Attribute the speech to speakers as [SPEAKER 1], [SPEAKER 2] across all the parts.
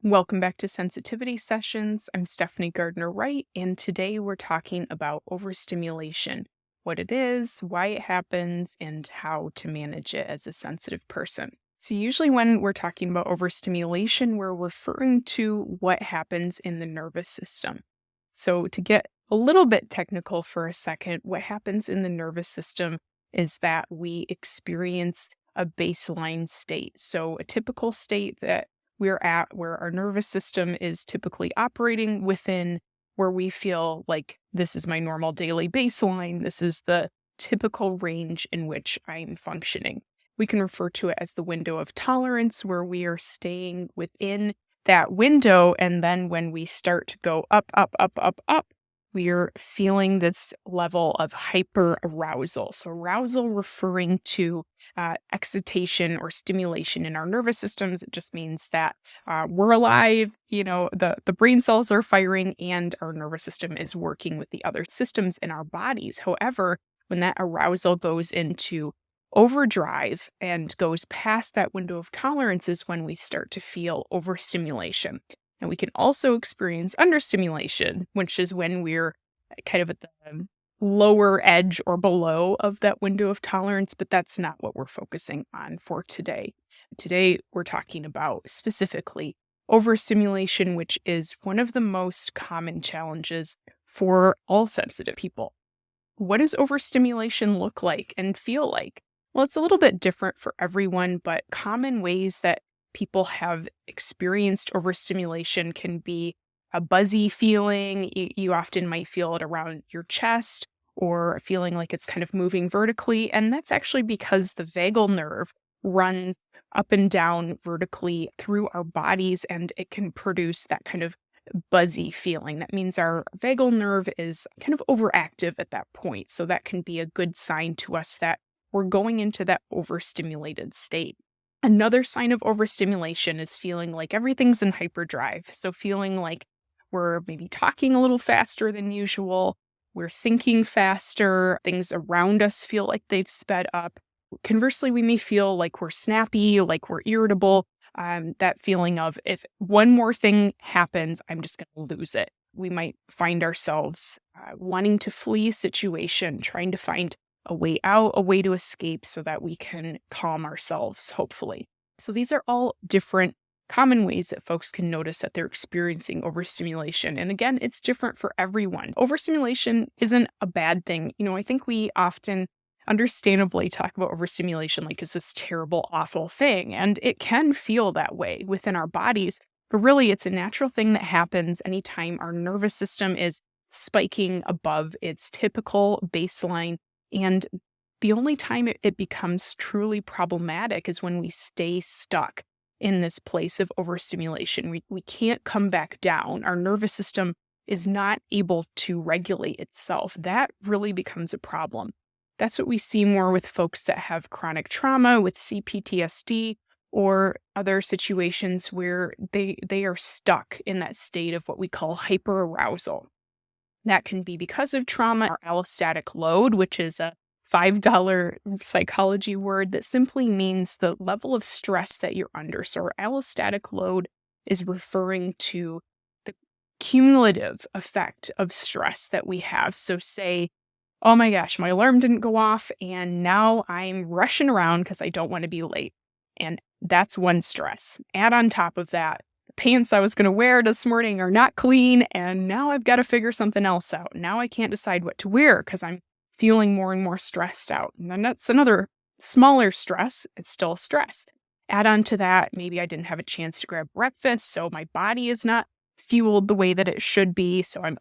[SPEAKER 1] Welcome back to Sensitivity Sessions. I'm Stephanie Gardner-Wright, and today we're talking about overstimulation, what it is, why it happens, and how to manage it as a sensitive person. So usually when we're talking about overstimulation, we're referring to what happens in the nervous system. So to get a little bit technical for a second, what happens in the nervous system is that we experience a baseline state. So a typical state that we're at where our nervous system is typically operating within, where we feel like this is my normal daily baseline. This is the typical range in which I'm functioning. We can refer to it as the window of tolerance, where we are staying within that window. And then when we start to go up, we're feeling this level of hyperarousal. So arousal referring to excitation or stimulation in our nervous systems. It just means that we're alive, the brain cells are firing and our nervous system is working with the other systems in our bodies. However, when that arousal goes into overdrive and goes past that window of tolerance is when we start to feel overstimulation. And we can also experience understimulation, which is when we're kind of at the lower edge or below of that window of tolerance, but that's not what we're focusing on for today. Today, we're talking about specifically overstimulation, which is one of the most common challenges for all sensitive people. What does overstimulation look like and feel like? Well, it's a little bit different for everyone, but common ways that people have experienced overstimulation can be a buzzy feeling. You often might feel it around your chest or feeling like it's kind of moving vertically. And that's actually because the vagal nerve runs up and down vertically through our bodies, and it can produce that kind of buzzy feeling. That means our vagal nerve is kind of overactive at that point. So that can be a good sign to us that we're going into that overstimulated state. Another sign of overstimulation is feeling like everything's in hyperdrive. So feeling like we're maybe talking a little faster than usual, we're thinking faster, things around us feel like they've sped up. Conversely, we may feel like we're snappy, like we're irritable. That feeling of if one more thing happens, I'm just going to lose it. We might find ourselves wanting to flee a situation, trying to find a way out, a way to escape so that we can calm ourselves, hopefully. So these are all different common ways that folks can notice that they're experiencing overstimulation. And again, it's different for everyone. Overstimulation isn't a bad thing. I think we often understandably talk about overstimulation like it's this terrible, awful thing. And it can feel that way within our bodies. But really, it's a natural thing that happens anytime our nervous system is spiking above its typical baseline. And the only time it becomes truly problematic is when we stay stuck in this place of overstimulation. We can't come back down. Our nervous system is not able to regulate itself. That really becomes a problem. That's what we see more with folks that have chronic trauma, with CPTSD, or other situations where they are stuck in that state of what we call hyperarousal. That can be because of trauma or allostatic load, which is a $5 psychology word that simply means the level of stress that you're under. So our allostatic load is referring to the cumulative effect of stress that we have. So say, oh my gosh, my alarm didn't go off and now I'm rushing around because I don't want to be late. And that's one stress. Add on top of that, pants I was going to wear this morning are not clean, and now I've got to figure something else out. Now I can't decide what to wear because I'm feeling more and more stressed out. And then that's another smaller stress. It's still stress. Add on to that, maybe I didn't have a chance to grab breakfast, so my body is not fueled the way that it should be, so I'm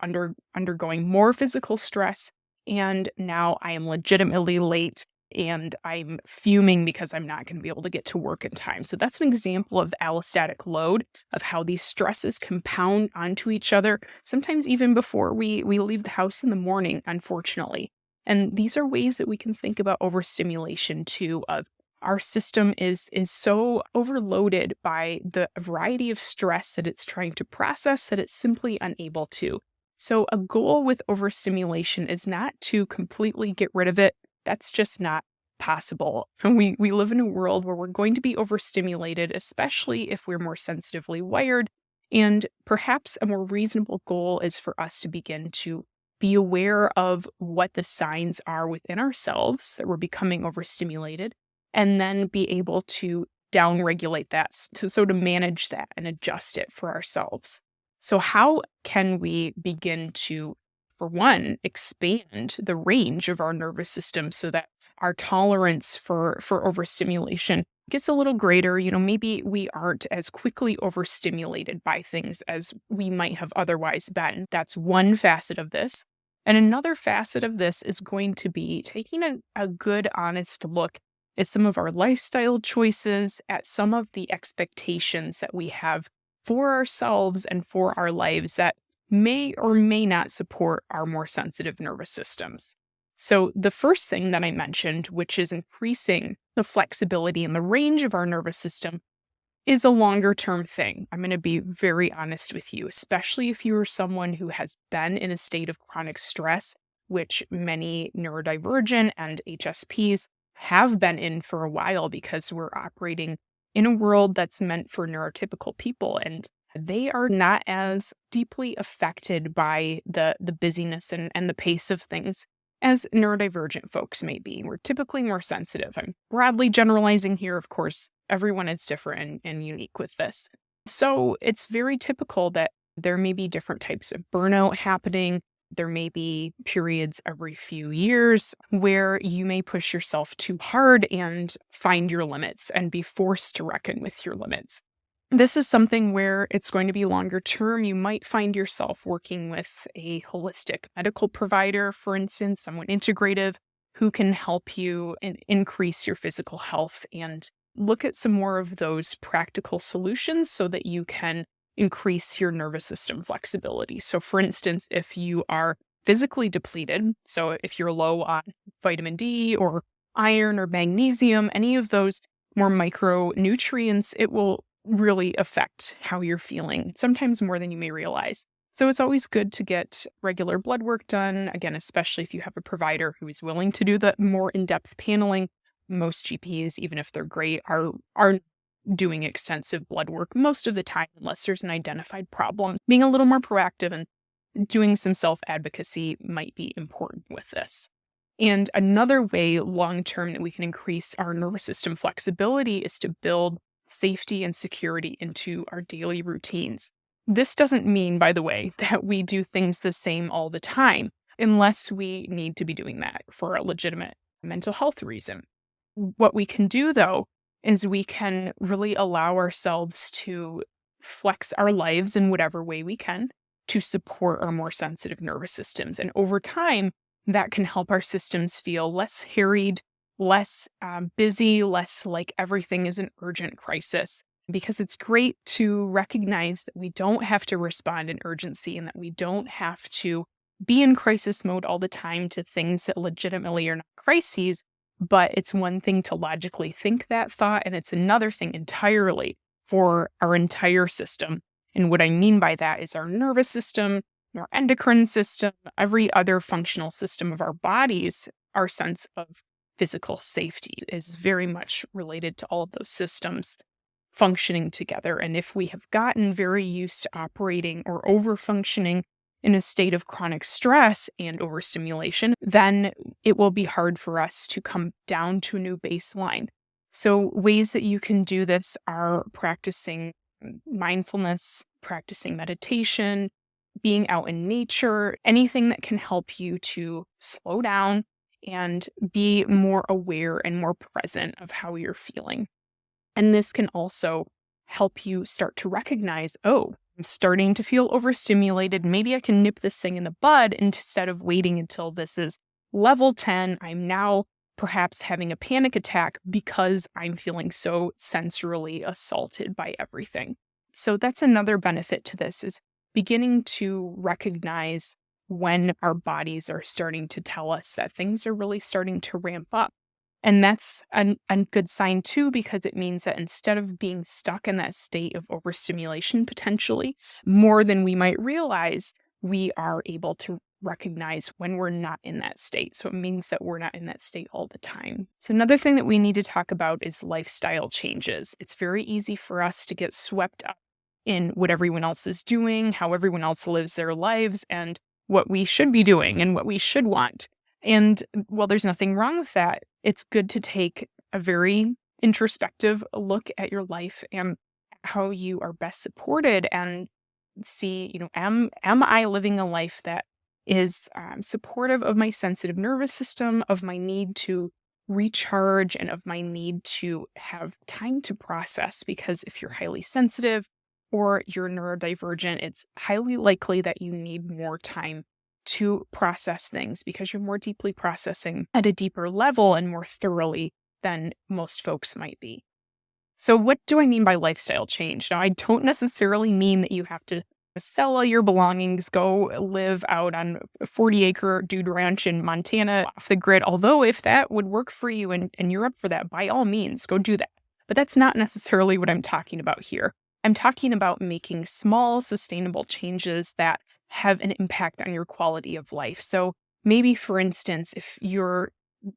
[SPEAKER 1] undergoing more physical stress, and now I am legitimately late and I'm fuming because I'm not going to be able to get to work in time. So that's an example of the allostatic load, of how these stresses compound onto each other, sometimes even before we leave the house in the morning, unfortunately. And these are ways that we can think about overstimulation too, of our system is so overloaded by the variety of stress that it's trying to process that it's simply unable to. So a goal with overstimulation is not to completely get rid of it. That's just not possible. We live in a world where we're going to be overstimulated, especially if we're more sensitively wired. And perhaps a more reasonable goal is for us to begin to be aware of what the signs are within ourselves that we're becoming overstimulated, and then be able to downregulate that, to manage that and adjust it for ourselves. So, how can we begin to, for one, expand the range of our nervous system so that our tolerance for overstimulation gets a little greater? Maybe we aren't as quickly overstimulated by things as we might have otherwise been. That's one facet of this. And another facet of this is going to be taking a good, honest look at some of our lifestyle choices, at some of the expectations that we have for ourselves and for our lives that may or may not support our more sensitive nervous systems. So, the first thing that I mentioned, which is increasing the flexibility and the range of our nervous system, is a longer term thing. I'm going to be very honest with you, especially if you are someone who has been in a state of chronic stress, which many neurodivergent and HSPs have been in for a while because we're operating in a world that's meant for neurotypical people, and they are not as deeply affected by the busyness and the pace of things as neurodivergent folks may be. We're typically more sensitive. I'm broadly generalizing here, of course. Everyone is different and unique with this. So it's very typical that there may be different types of burnout happening. There may be periods every few years where you may push yourself too hard and find your limits and be forced to reckon with your limits. This is something where it's going to be longer term. You might find yourself working with a holistic medical provider, for instance, someone integrative who can help you increase your physical health and look at some more of those practical solutions so that you can increase your nervous system flexibility. So, for instance, if you are physically depleted, so if you're low on vitamin D or iron or magnesium, any of those more micronutrients, it will really affect how you're feeling, sometimes more than you may realize. So it's always good to get regular blood work done, again, especially if you have a provider who is willing to do the more in-depth paneling. Most GPs, even if they're great, are doing extensive blood work most of the time, unless there's an identified problem. Being a little more proactive and doing some self-advocacy might be important with this. And another way long-term that we can increase our nervous system flexibility is to build safety and security into our daily routines. This doesn't mean, by the way, that we do things the same all the time, unless we need to be doing that for a legitimate mental health reason. What we can do, though, is we can really allow ourselves to flex our lives in whatever way we can to support our more sensitive nervous systems. And over time, that can help our systems feel less harried, less busy, less like everything is an urgent crisis. Because it's great to recognize that we don't have to respond in urgency and that we don't have to be in crisis mode all the time to things that legitimately are not crises. But it's one thing to logically think that thought, and it's another thing entirely for our entire system. And what I mean by that is our nervous system, our endocrine system, every other functional system of our bodies, our sense of physical safety is very much related to all of those systems functioning together. And if we have gotten very used to operating or over-functioning in a state of chronic stress and overstimulation, then it will be hard for us to come down to a new baseline. So ways that you can do this are practicing mindfulness, practicing meditation, being out in nature, anything that can help you to slow down and be more aware and more present of how you're feeling. And this can also help you start to recognize, oh, I'm starting to feel overstimulated. Maybe I can nip this thing in the bud instead of waiting until this is level 10. I'm now perhaps having a panic attack because I'm feeling so sensorily assaulted by everything. So that's another benefit to this, is beginning to recognize when our bodies are starting to tell us that things are really starting to ramp up. And that's a good sign too, because it means that instead of being stuck in that state of overstimulation potentially more than we might realize, we are able to recognize when we're not in that state. So it means that we're not in that state all the time. So another thing that we need to talk about is lifestyle changes. It's very easy for us to get swept up in what everyone else is doing, how everyone else lives their lives, and what we should be doing and what we should want. And while there's nothing wrong with that, it's good to take a very introspective look at your life and how you are best supported and see, am I living a life that is supportive of my sensitive nervous system, of my need to recharge, and of my need to have time to process? Because if you're highly sensitive or you're neurodivergent, it's highly likely that you need more time to process things because you're more deeply processing at a deeper level and more thoroughly than most folks might be. So what do I mean by lifestyle change? Now, I don't necessarily mean that you have to sell all your belongings, go live out on a 40-acre dude ranch in Montana off the grid. Although if that would work for you and you're up for that, by all means, go do that. But that's not necessarily what I'm talking about here. I'm talking about making small, sustainable changes that have an impact on your quality of life. So maybe, for instance, if you're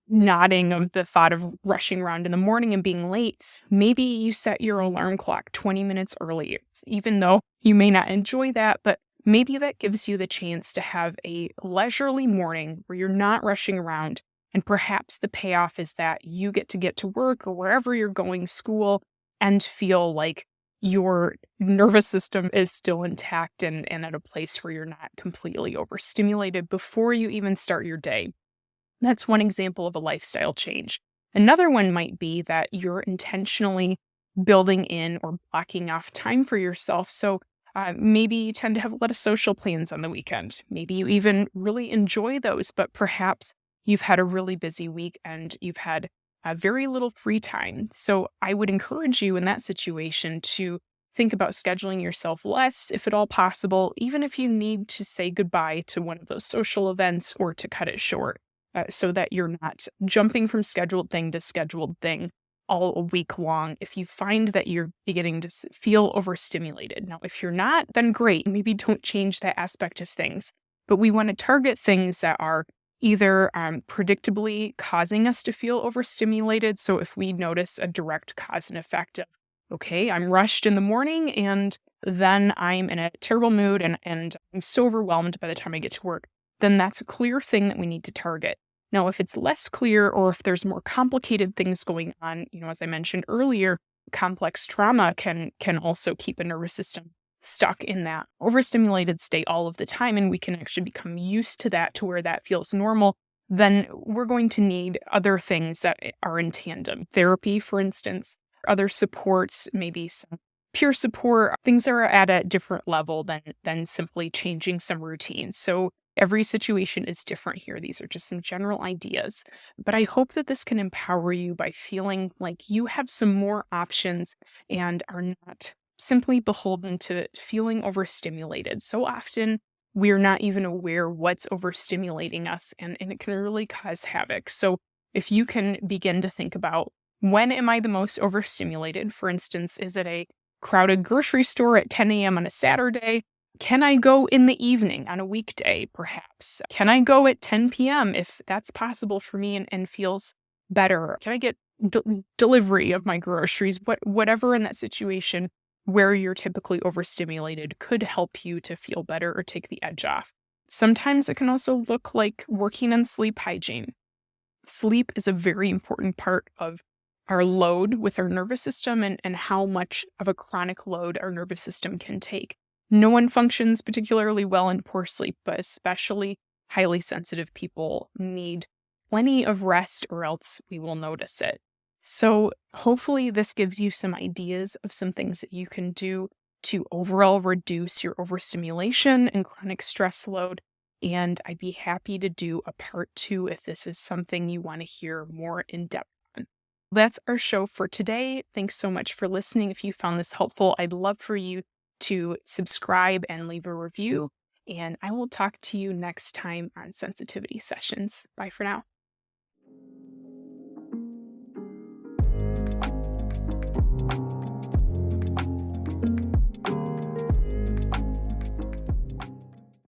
[SPEAKER 1] nodding of the thought of rushing around in the morning and being late, maybe you set your alarm clock 20 minutes early, even though you may not enjoy that, but maybe that gives you the chance to have a leisurely morning where you're not rushing around. And perhaps the payoff is that you get to work or wherever you're going, school, and feel like your nervous system is still intact and at a place where you're not completely overstimulated before you even start your day. That's one example of a lifestyle change. Another one might be that you're intentionally building in or blocking off time for yourself. So maybe you tend to have a lot of social plans on the weekend. Maybe you even really enjoy those, but perhaps you've had a really busy week and you've had very little free time. So I would encourage you in that situation to think about scheduling yourself less, if at all possible, even if you need to say goodbye to one of those social events or to cut it short. So that you're not jumping from scheduled thing to scheduled thing all week long if you find that you're beginning to feel overstimulated. Now, if you're not, then great. Maybe don't change that aspect of things. But we want to target things that are either predictably causing us to feel overstimulated. So if we notice a direct cause and effect of, okay, I'm rushed in the morning and then I'm in a terrible mood and I'm so overwhelmed by the time I get to work, then that's a clear thing that we need to target. Now, if it's less clear or if there's more complicated things going on, as I mentioned earlier, complex trauma can also keep a nervous system stuck in that overstimulated state all of the time, and we can actually become used to that to where that feels normal. Then we're going to need other things that are in tandem. Therapy, for instance, other supports, maybe some peer support. Things are at a different level than simply changing some routines. So every situation is different here. These are just some general ideas. But I hope that this can empower you by feeling like you have some more options and are not simply beholden to feeling overstimulated. So often we're not even aware what's overstimulating us, and it can really cause havoc. So if you can begin to think about, when am I the most overstimulated? For instance, is it a crowded grocery store at 10 a.m. on a Saturday? Can I go in the evening on a weekday, perhaps? Can I go at 10 p.m. if that's possible for me and feels better? Can I get delivery of my groceries? Whatever in that situation where you're typically overstimulated could help you to feel better or take the edge off. Sometimes it can also look like working on sleep hygiene. Sleep is a very important part of our load with our nervous system and how much of a chronic load our nervous system can take. No one functions particularly well in poor sleep, but especially highly sensitive people need plenty of rest or else we will notice it. So hopefully this gives you some ideas of some things that you can do to overall reduce your overstimulation and chronic stress load. And I'd be happy to do a part 2 if this is something you want to hear more in depth on. That's our show for today. Thanks so much for listening. If you found this helpful, I'd love for you to subscribe and leave a review. And I will talk to you next time on Sensitivity Sessions. Bye for now.